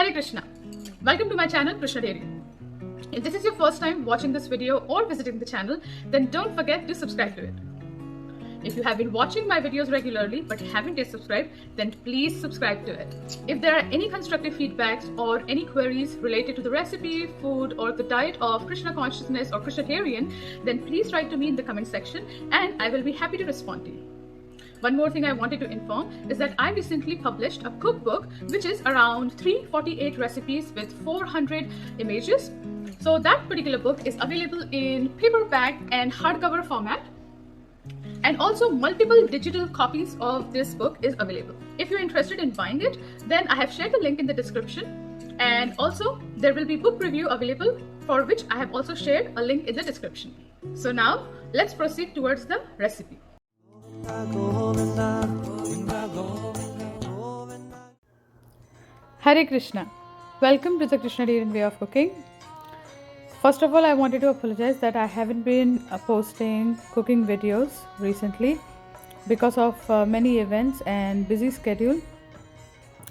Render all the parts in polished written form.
Hare Krishna. Welcome to my channel Krsnatarian. If this is your first time watching this video or visiting the channel, then don't forget to subscribe to it. If you have been watching my videos regularly but haven't yet subscribed, then please subscribe to it. If there are any constructive feedbacks or any queries related to the recipe, food or the diet of Krishna consciousness or Krsnatarian, then please write to me in the comment section and I will be happy to respond to you. One more thing I wanted to inform is that I recently published a cookbook which is around 348 recipes with 400 images. So that particular book is available in paperback and hardcover format. And also multiple digital copies of this book is available. If you're interested in buying it, then I have shared the link in the description. And also there will be book review available, for which I have also shared a link in the description. So now let's proceed towards the recipe. Hare Krishna. Welcome to the Krsnatarian way of cooking. First of all, I wanted to apologize that I haven't been posting cooking videos recently because of many events and busy schedule.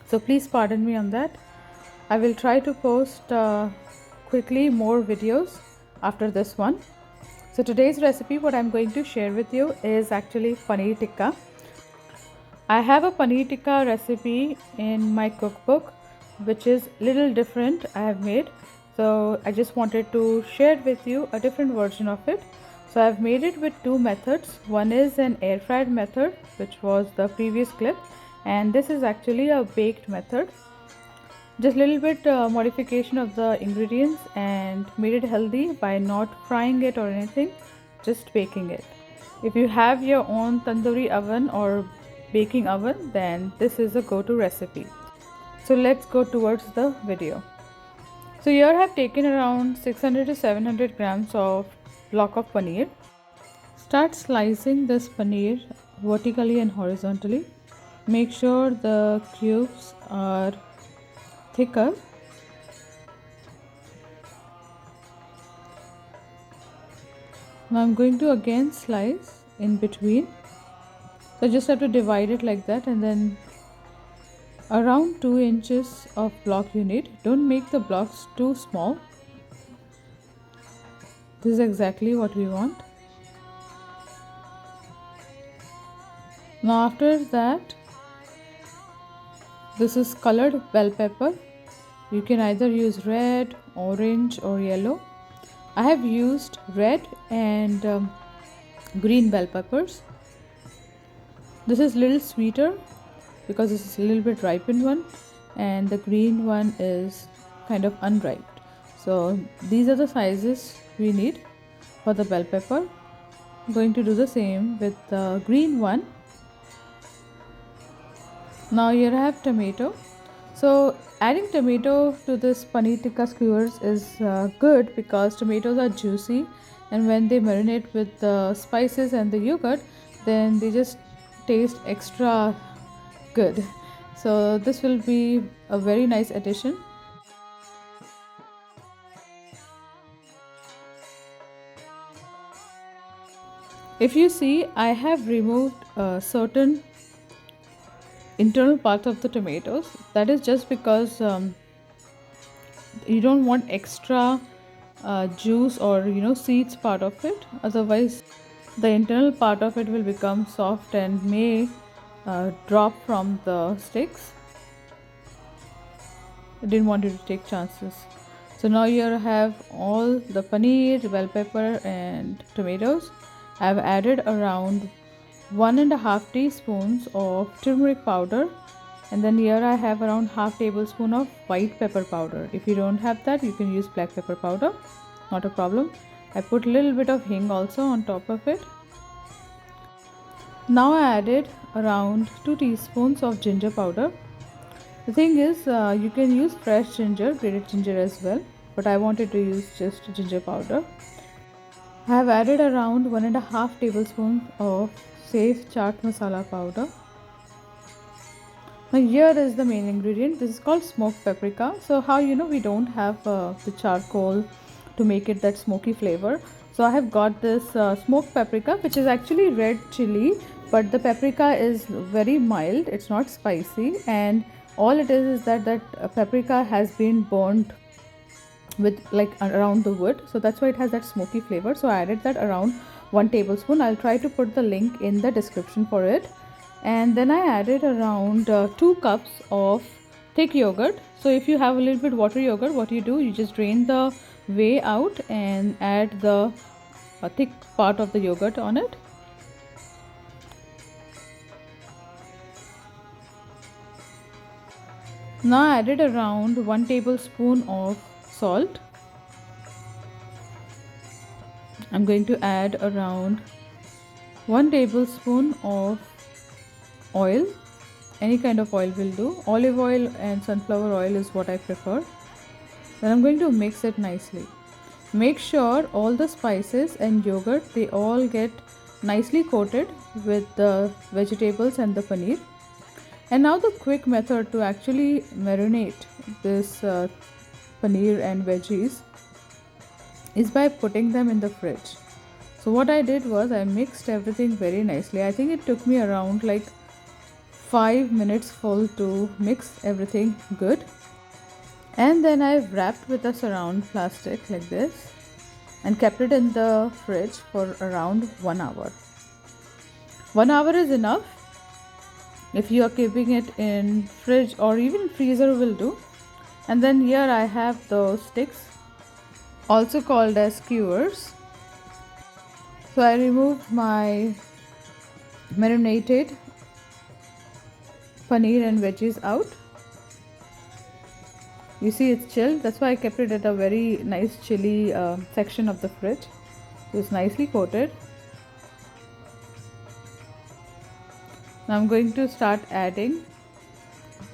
So please pardon me on that. I will try to post quickly more videos after this one. So today's recipe, what I'm going to share with you is actually Paneer Tikka. I have a Paneer Tikka recipe in my cookbook, which is little different I have made. So I just wanted to share with you a different version of it. So I've made it with two methods. One is an air fried method, which was the previous clip, and this is actually a baked method. Just a little bit modification of the ingredients and made it healthy by not frying it or anything, just baking it. If you have your own tandoori oven or baking oven, then this is a go-to recipe. So let's go towards the video. So here I have taken around 600 to 700 grams of block of paneer. Start slicing this paneer vertically and horizontally. Make sure the cubes are thicker. Now I'm going to again slice in between. So just have to divide it like that, and then around 2 inches of block you need. Don't make the blocks too small. This is exactly what we want. Now after that, this is colored bell pepper. You can either use red, orange or yellow. I have used red and green bell peppers. This is little sweeter because this is a little bit ripened one, and the green one is kind of unripe. So these are the sizes we need for the bell pepper. I'm going to do the same with the green one. Now here I have tomato. So adding tomato to this paneer tikka skewers is good because tomatoes are juicy, and when they marinate with the spices and the yogurt, then they just taste extra good. So this will be a very nice addition. If you see, I have removed certain internal part of the tomatoes. That is just because you don't want extra juice or seeds part of it. Otherwise the internal part of it will become soft and may drop from the sticks. I didn't want you to take chances. So now here I have all the paneer, bell pepper and tomatoes. I have added around 1.5 teaspoons of turmeric powder, and then here I have around half tablespoon of white pepper powder. If you don't have that, you can use black pepper powder, not a problem. I put a little bit of hing also on top of it. Now I added around 2 teaspoons of ginger powder. The thing is, you can use fresh ginger, grated ginger as well, but I wanted to use just ginger powder. I have added around 1.5 tablespoons of safe chaat masala powder. Now here is the main ingredient. This is called smoked paprika. So how we don't have the charcoal to make it that smoky flavor. So I have got this smoked paprika, which is actually red chili, but the paprika is very mild, it's not spicy, and All it is that paprika has been burnt with like around the wood, so that's why it has that smoky flavor. So I added that around 1 tablespoon. I'll try to put the link in the description for it. And then I added around 2 cups of thick yogurt. So if you have a little bit water yogurt, what you do, you just drain the whey out and add the thick part of the yogurt on it. Now I added around 1 tablespoon of salt. I'm going to add around 1 tablespoon of oil. Any kind of oil will do. Olive oil and sunflower oil is what I prefer. Then I'm going to mix it nicely. Make sure all the spices and yogurt, they all get nicely coated with the vegetables and the paneer. And now the quick method to actually marinate this paneer and veggies is by putting them in the fridge. So what I did was I mixed everything very nicely. I think it took me around like 5 minutes full to mix everything good. And then I wrapped with a surround plastic like this and kept it in the fridge for around 1 hour. 1 hour is enough. If you are keeping it in fridge or even freezer will do. And then here I have those sticks, also called as skewers. So I removed my marinated paneer and veggies out. You see it's chilled, that's why I kept it at a very nice chilly section of the fridge. So it's nicely coated. Now I'm going to start adding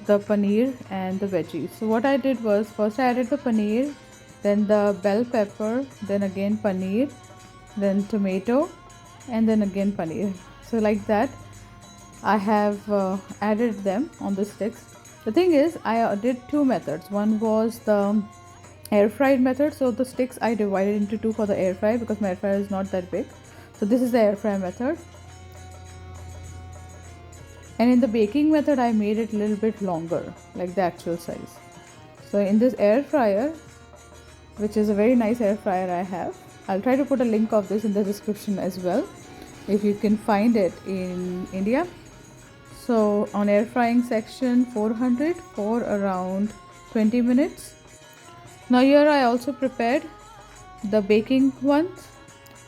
the paneer and the veggies. So what I did was, first I added the paneer, then the bell pepper, then again paneer, then tomato, and then again paneer. So like that I have added them on the sticks. The thing is, I did 2 methods. One was the air fried method. So the sticks I divided into 2 for the air fry because my air fryer is not that big. So this is the air fry method. And in the baking method I made it a little bit longer, like the actual size. So in this air fryer, which is a very nice air fryer I have, I'll try to put a link of this in the description as well if you can find it in India. So on air frying section 400 for around 20 minutes. Now here I also prepared the baking ones.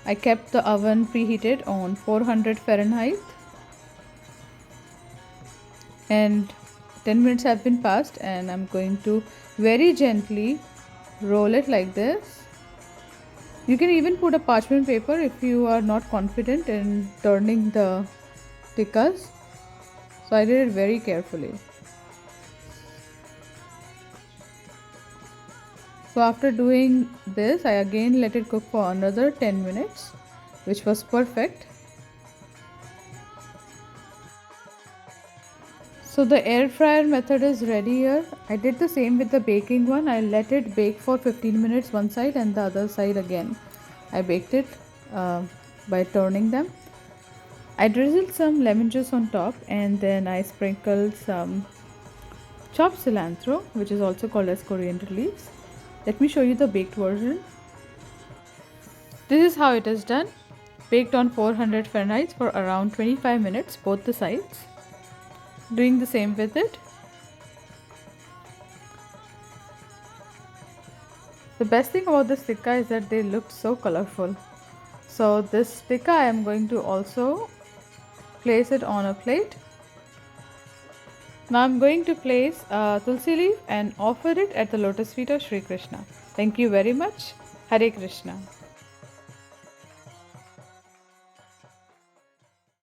I kept the oven preheated on 400 Fahrenheit. And 10 minutes have been passed and I'm going to very gently roll it like this. You can even put a parchment paper if you are not confident in turning the tikkas. So I did it very carefully. So after doing this, I again let it cook for another 10 minutes, which was perfect. So the air fryer method is ready here. I did the same with the baking one. I let it bake for 15 minutes one side and the other side again. I baked it by turning them. I drizzled some lemon juice on top and then I sprinkled some chopped cilantro, which is also called as coriander leaves. Let me show you the baked version. This is how it is done. Baked on 400 Fahrenheit for around 25 minutes, both the sides. Doing the same with it. The best thing about this tikka is that they look so colorful. So this tikka I am going to also place it on a plate. Now I am going to place a tulsi leaf and offer it at the lotus feet of Sri Krishna. Thank you very much. Hare Krishna.